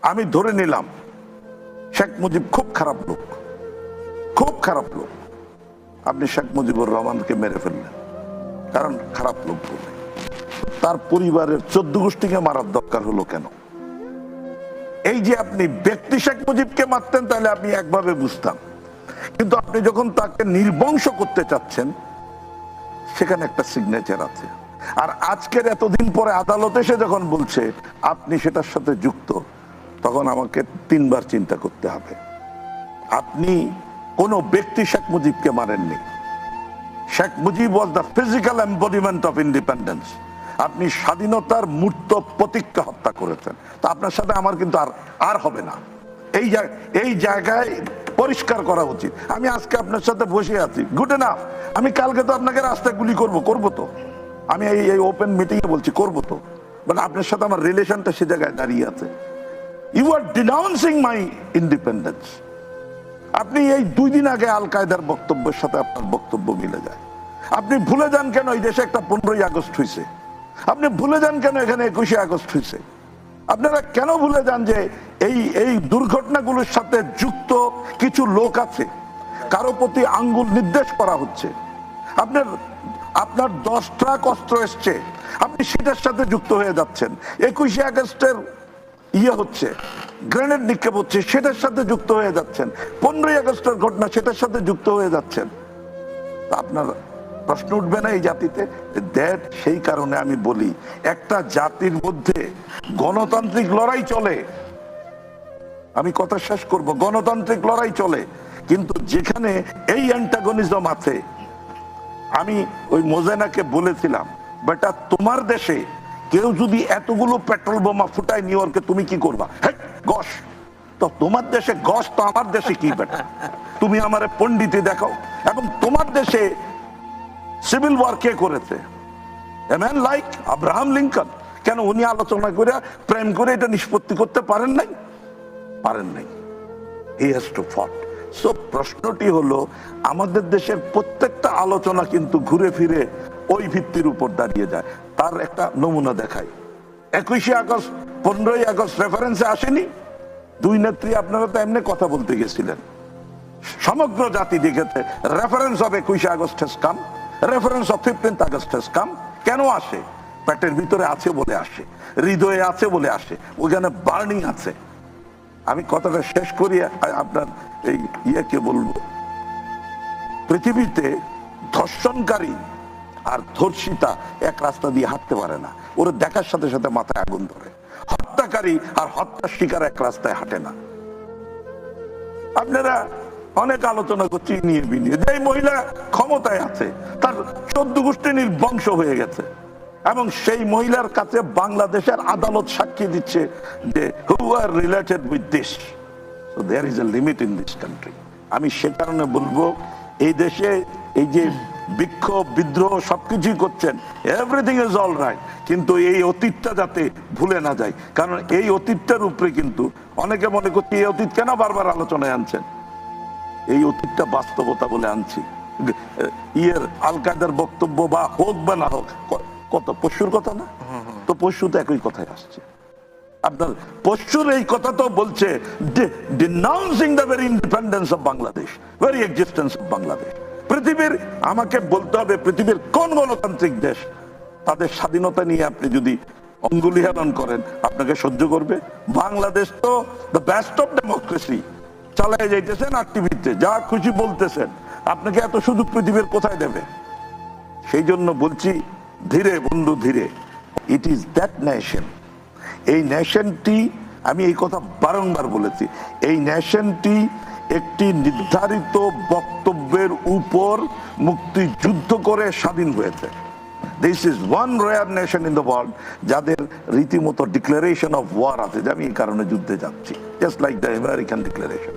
আমি ধরে নিলাম শেখ মুজিব খুব খারাপ লোক, খুব খারাপ লোক। আপনি শেখ মুজিবুর রহমানকে মেরে ফেললেন কারণ খারাপ লোক বলে। তার পরিবারের 14 গোষ্ঠীকে মারার দরকার হলো কেন? এই যে আপনি ব্যক্তি শেখ মুজিবকে মারতেন তাহলে আপনি একভাবে বুঝতাম, কিন্তু আপনি যখন তাকে নির্বংশ করতে চাচ্ছেন সেখানে একটা সিগনেচার আছে। আর আজকের এতদিন পরে আদালতে এসে যখন বলছে আপনি সেটার সাথে যুক্ত, তখন আমাকে 3 বার চিন্তা করতে হবে। আপনি কোন ব্যক্তি শেখ মুজিবকে মারেননি। Sheikh Mujib was the physical embodiment of independence. আপনি স্বাধীনতার মূর্ত প্রতীককে হত্যা করেছেন। তা আপনার সাথে আমার কিন্তু আর হবে না। এই জায়গায় পরিষ্কার করা উচিত। আমি আজকে আপনার সাথে বসে আছি, গুড এনাফ। আমি কালকে তো আপনাকে রাস্তায় গুলি করব তো। আমি এই ওপেন মিটিং এ বলছি করব তো, বাট আপনার সাথে আমার রিলেশনটা সে জায়গায় দাঁড়িয়ে আছে। You are denouncing my independence. আপনি এই 2 দিন আগে আল কায়দার বক্তব্যের সাথে আপনার বক্তব্য মিলে যায়। আপনি ভুলে যান কেন এই দেশে একটা 15ই আগস্ট হয়েছে? আপনি ভুলে যান কেন এখানে 21শে আগস্ট হয়েছে? আপনারা কেন ভুলে যান যে এই দুর্ঘটনাগুলোর সাথে যুক্ত কিছু লোক আছে, কারো প্রতি আঙ্গুল নির্দেশ করা হচ্ছে? আপনার 10 ট্রাক অস্ত্র এসছে, আপনি সেটার সাথে যুক্ত হয়ে যাচ্ছেন। 21শে আগস্টের হচ্ছে, গ্রেনেড নিক্ষেপ হচ্ছে, সেটার সাথে যুক্ত হয়ে যাচ্ছেন। 15ই আগস্টের ঘটনা, সেটার সাথে যুক্ত হয়ে যাচ্ছেন। আপনার প্রশ্ন উঠবে না এই জাতিতে? দ্যাট সেই কারণে আমি বলি, একটা জাতির মধ্যে গণতান্ত্রিক লড়াই চলে। আমি কথা শেষ করব। গণতান্ত্রিক লড়াই চলে, কিন্তু যেখানে এই অ্যান্টাগনিজম আছে, আমি ওই মোজেনাকে বলেছিলাম, বেটা তোমার দেশে কেউ যদি এতগুলো পেট্রোল বোমা ফুটায় নিউ ইয়র্কে, তুমি কি করবা? গস তো তোমার দেশে, গস তো আমার দেশে কি বেটা? তুমি আমারে পণ্ডিতি দেখাও। এবং তোমার দেশে সিভিল ওয়ার কে করেছে? A man like Abraham Lincoln. কেন উনি আলোচনা করে প্রেম করে এটা নিষ্পত্তি করতে পারেন নাই? পারেন নাই। হি হ্যাজ টু ফট। সো প্রশ্নটি হলো, আমাদের দেশের প্রত্যেকটা আলোচনা কিন্তু ঘুরে ফিরে ওই ভিত্তির উপর দাঁড়িয়ে যায়। তার একটা নমুনা দেখাই। 21শে আগস্ট, 15ই আগস্ট রেফারেন্সে আসেনি? 2 নেত্রী আপনারা তো এমনি কথা বলতে গেছিলেন, সমগ্র জাতি দেখেছে রেফারেন্স অফ 21শে August has come, reference of 15th August has come. কেন আসে? পেটের ভিতরে আছে বলে আসে, হৃদয়ে আছে বলে আসে, ওখানে বার্নিং আছে। আমি কথাটা শেষ করি, আপনার এই কে বলবো, পৃথিবীতে ধর্ষণকারী আর ধর্ষিতা এক রাস্তা দিয়ে হাঁটতে পারে না, ওরা দেখার সাথে সাথে মাথায় আগুন ধরে। হত্যাকারী আর হত্যার শিকার এক রাস্তায় হাঁটে না। আপনারা অনেক আলোচনা করছি নিয়ে বিনিয়ে, যে মহিলা ক্ষমতায় আছে, তার 14 গোষ্ঠী নির্বংশ হয়ে গেছে, এবং সেই মহিলার কাছে বাংলাদেশের আদালত সাক্ষী দিচ্ছে যে who are related with this, so there is a limit in this country. আমি সে কারণে বলবো, এই দেশে এই যে বিক্ষোভ বিদ্রোহ সবকিছুই করছেন, এভরিথিং ইজ অল রাইট, কিন্তু এই অতীতটা যাতে ভুলে না যায়। কারণ এই অতীতটার উপরে কিন্তু অনেকে মনে করছে এই অতীত কেন বারবার আলোচনায় আনছেন? এই অতীতটা বাস্তবতা বলে আনছি। আল কায়দার বক্তব্য বা হোক বা না হোক, কত পশুর কথা না? তো পশু তো একই কথায় আসছে। আপনার পশুর এই কথা তো বলছে denouncing the very independence of Bangladesh, very existence of Bangladesh. পৃথিবীর, আমাকে বলতে হবে পৃথিবীর কোন গণতান্ত্রিক দেশ তাদের স্বাধীনতা নিয়ে আপনি যদি অঙ্গুলি হেলন করেন আপনাকে সহ্য করবে? বাংলাদেশ তো দ্য বেস্ট অফ ডেমোক্রেসি চালায় যাইতেছেন, আর টিভিতে যা খুশি বলতেছেন, আপনাকে এত সুযোগ পৃথিবীর কোথায় দেবে? সেই জন্য বলছি, ধীরে বন্ধু ধীরে। It is that nation. এই নেশনটি, আমি এই কথা বারংবার বলেছি, এই নেশনটি একটি নির্ধারিত বক্তব্যের উপর মুক্তিযুদ্ধ করে স্বাধীন হয়েছে। This is one rare nation in the world যাদের রীতিমতো ডিক্লারেশন অফ ওয়ার আছে, যে আমি এই কারণে যুদ্ধে যাচ্ছি, just like the American declaration.